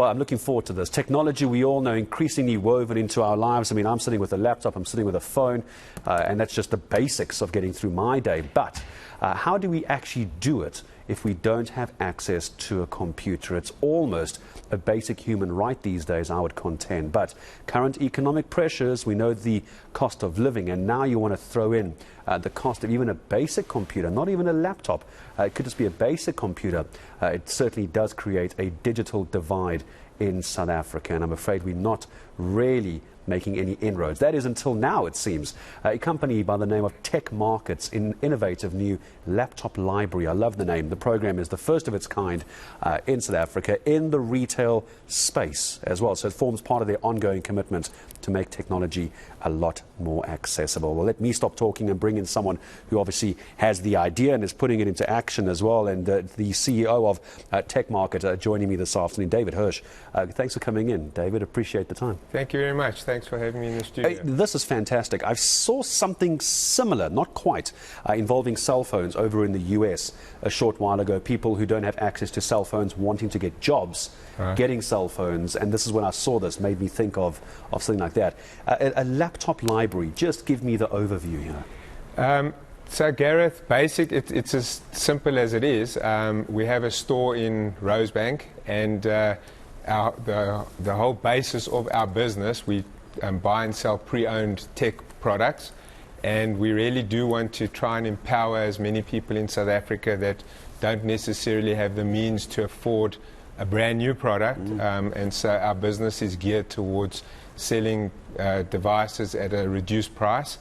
Well, I'm looking forward to this. Technology, we all know, increasingly woven into our lives. I mean, I'm sitting with a laptop, I'm sitting with a phone, and that's just the basics of getting through my day. But how do we actually do it if we don't have access to a computer? It's almost a basic human right these days, I would contend. But current economic pressures, we know the cost of living, and now you want to throw in the cost of even a basic computer, not even a laptop. It could just be a basic computer. It certainly does create a digital divide in South Africa, and I'm afraid we're not really making any inroads. That is until now, it seems. A company by the name of TechMarkit's innovative new laptop library. I love the name. The program is the first of its kind in South Africa in the retail space as well. So it forms part of their ongoing commitment to make technology a lot more accessible. Well, let me stop talking and bring in someone who obviously has the idea and is putting it into action as well. And the CEO of TechMarkit joining me this afternoon, David Hirsch. Thanks for coming in, David. Appreciate the time. Thank you very much. Thanks for having me in the studio. This is fantastic. I saw something similar, not quite, involving cell phones over in the US a short while ago. People who don't have access to cell phones wanting to get jobs, getting cell phones. And this is when I saw this, made me think of something like that. A laptop library. Just give me the overview here. So Gareth, it's as simple as it is. We have a store in Rosebank, and the whole basis of our business, we buy and sell pre-owned tech products, and we really do want to try and empower as many people in South Africa that don't necessarily have the means to afford a brand new product, and so our business is geared towards selling devices at a reduced price.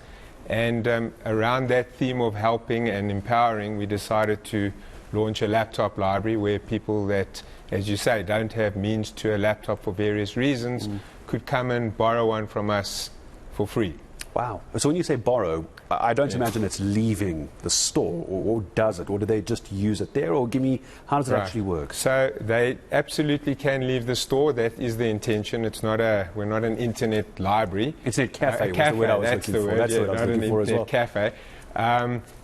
And around that theme of helping and empowering, we decided to launch a laptop library where people that, as you say, don't have means to a laptop for various reasons could come and borrow one from us for free. Wow. So when you say borrow, I don't imagine it's leaving the store, or does it? Or do they just use it there? Or give me, how does it actually work? So they absolutely can leave the store. That is the intention. It's not we're not an internet library. Internet cafe was the word I was looking for. That's what I was looking for as well. Cafe.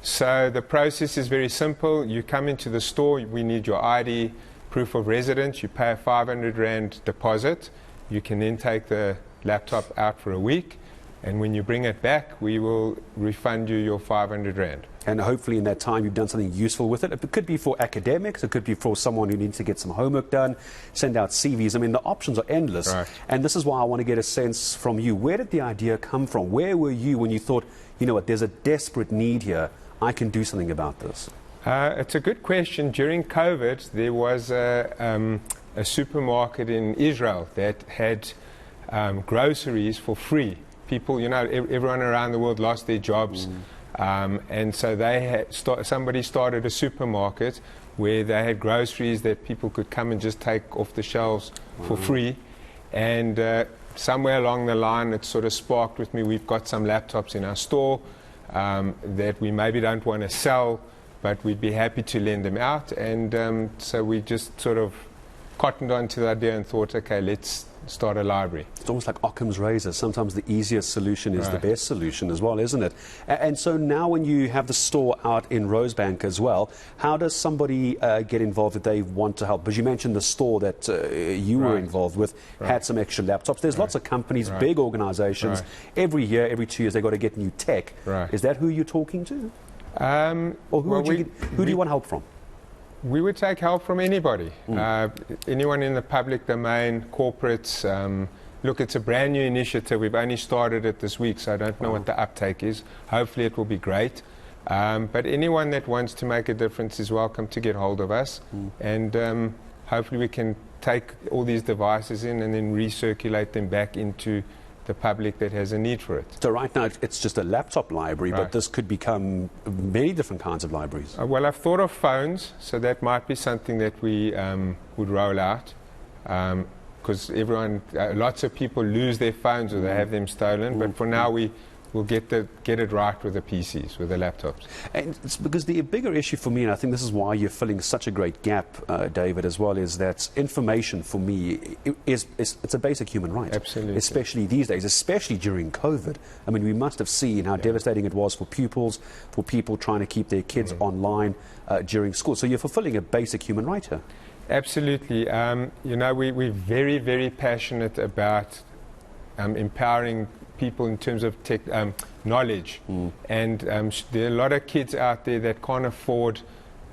So the process is very simple. You come into the store, we need your ID, proof of residence, you pay a 500 Rand deposit. You can then take the laptop out for a week, and when you bring it back, we will refund you your 500 Rand. And hopefully in that time you've done something useful with it. It could be for academics, it could be for someone who needs to get some homework done, send out CVs. I mean, the options are endless. And this is why I want to get a sense from you. Where did the idea come from? Where were you when you thought, you know what, there's a desperate need here, I can do something about this? It's a good question. During COVID, there was a supermarket in Israel that had groceries for free. People, you know, everyone around the world lost their jobs, and so they had somebody started a supermarket where they had groceries that people could come and just take off the shelves for free. And somewhere along the line, it sort of sparked with me. We've got some laptops in our store that we maybe don't want to sell, but we'd be happy to lend them out. And so we just sort of cottoned on to the idea and thought, okay, let's start a library. It's almost like Occam's razor. Sometimes the easiest solution is the best solution as well, isn't it? And so now when you have the store out in Rosebank as well, how does somebody get involved if they want to help? Because you mentioned the store that you were involved with had some extra laptops. There's lots of companies, big organizations. Every year, every 2 years, they've got to get new tech. Is that who you're talking to? Or who, who do you want help from? We would take help from anybody, anyone in the public domain, corporates. Look, it's a brand new initiative. We've only started it this week, so I don't know what the uptake is. Hopefully it will be great. But anyone that wants to make a difference is welcome to get hold of us. And hopefully we can take all these devices in and then recirculate them back into the public that has a need for it. So right now it's just a laptop library, but this could become many different kinds of libraries. Well, I've thought of phones, so that might be something that we would roll out, because lots of people lose their phones or they have them stolen, but for now we'll get it right with the PCs, with the laptops. And it's because the bigger issue for me, and I think this is why you're filling such a great gap, David, as well, is that information for me it's a basic human right. Absolutely. Especially these days, especially during COVID. I mean, we must have seen how devastating it was for pupils, for people trying to keep their kids online during school. So you're fulfilling a basic human right here. Absolutely. We're very, very passionate about empowering people in terms of tech knowledge. And there are a lot of kids out there that can't afford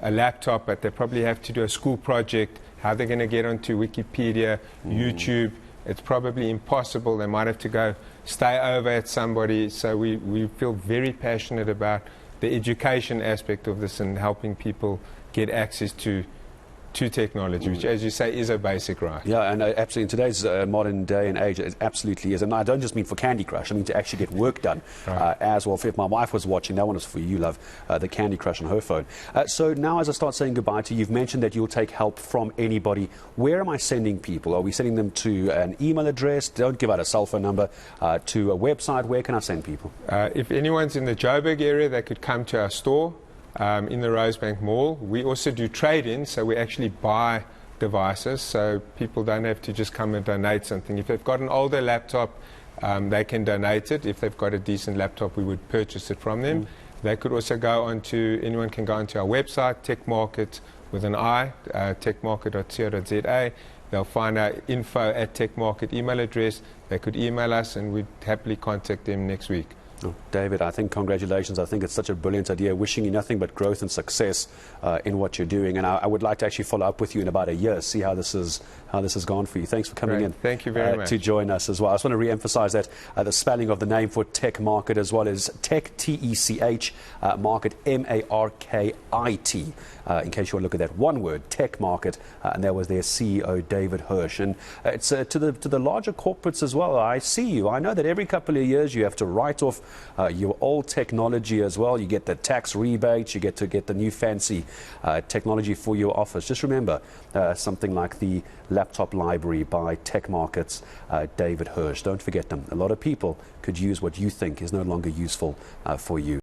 a laptop, but they probably have to do a school project. How they're going to get onto Wikipedia, YouTube, it's probably impossible. They might have to go stay over at somebody. So we feel very passionate about the education aspect of this and helping people get access to technology, which, as you say, is a basic right. Yeah, and absolutely, in today's modern day and age, it absolutely is. And I don't just mean for Candy Crush, I mean to actually get work done as well. If my wife was watching, that one is for you, love, the Candy Crush on her phone. So now as I start saying goodbye to you, you've mentioned that you'll take help from anybody. Where am I sending people? Are we sending them to an email address? Don't give out a cell phone number. To a website? Where can I send people? If anyone's in the Joburg area, they could come to our store. In the Rosebank Mall. We also do trade-in, so we actually buy devices, so people don't have to just come and donate something. If they've got an older laptop, they can donate it. If they've got a decent laptop, we would purchase it from them. They could also anyone can go onto our website, TechMarkit with an I, techmarkit.co.za. They'll find our info@TechMarkit email address. They could email us and we'd happily contact them next week. Oh, David, I think congratulations. I think it's such a brilliant idea. Wishing you nothing but growth and success in what you're doing. And I would like to actually follow up with you in about a year, see how this has gone for you. Thanks for coming in. Thank you very much. To join us as well. I just want to re-emphasize that the spelling of the name for TechMarkit as well is Tech, T-E-C-H, Market, M-A-R-K-I-T. In case you want to look at that one word, TechMarkit, and there was their CEO, David Hirsch. And it's to the larger corporates as well. I see you. I know that every couple of years you have to write off your old technology as well. You get the tax rebates, you get to get the new fancy technology for your office. Just remember something like the laptop library by TechMarkit's David Hirsch. Don't forget them. A lot of people could use what you think is no longer useful for you.